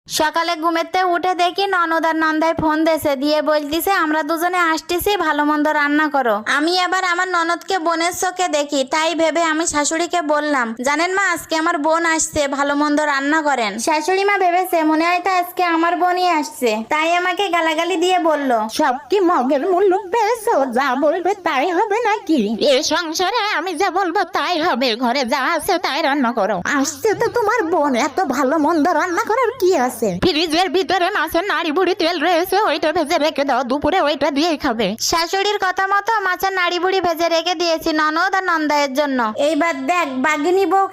সকালে ঘুমেতে উঠে দেখি ননদ আর নন্দায় ফোন দেছে, দিয়ে বলতিছে আমরা দুজনে আসতেছি, ভালো মন্দ রান্না করো। আমি আবার আমার ননদকে বোনের চোখে দেখি, তাই ভেবে আমি শাশুড়িকে বললাম, জানেন মা আজকে আমার বোন আসছে, ভালো মন্দ রান্না করেন। শাশুড়ি মা ভেবেছে মনে হয় তো আজকে আমার বোনই আসছে, তাই আমাকে গালাগালি দিয়ে বলল, সব কি মগের মুলুক পেয়েছো? যা বলবে তাই হবে নাকি? এ সংসারে আমি যা বলবো তাই হবে, ঘরে যা আছে তাই রান্না করো। আসছে তো তোমার বোন, এত ভালো মন্দ রান্না করার কি আছে? ফ্রিজের ভিতরে মাছের নাড়ি বুড়ি তেল রয়েছে, ওইটা ভেজে রেখে দাও, দুপুরে ওইটা দিয়েই খাবে। শাশুড়ির কথা মতো মাছের নাড়ি বুড়ি ভেজে রেখে দিয়েছি ননদ আর নন্দায়ের জন্য। এইবার দেখ বাগিনী বউ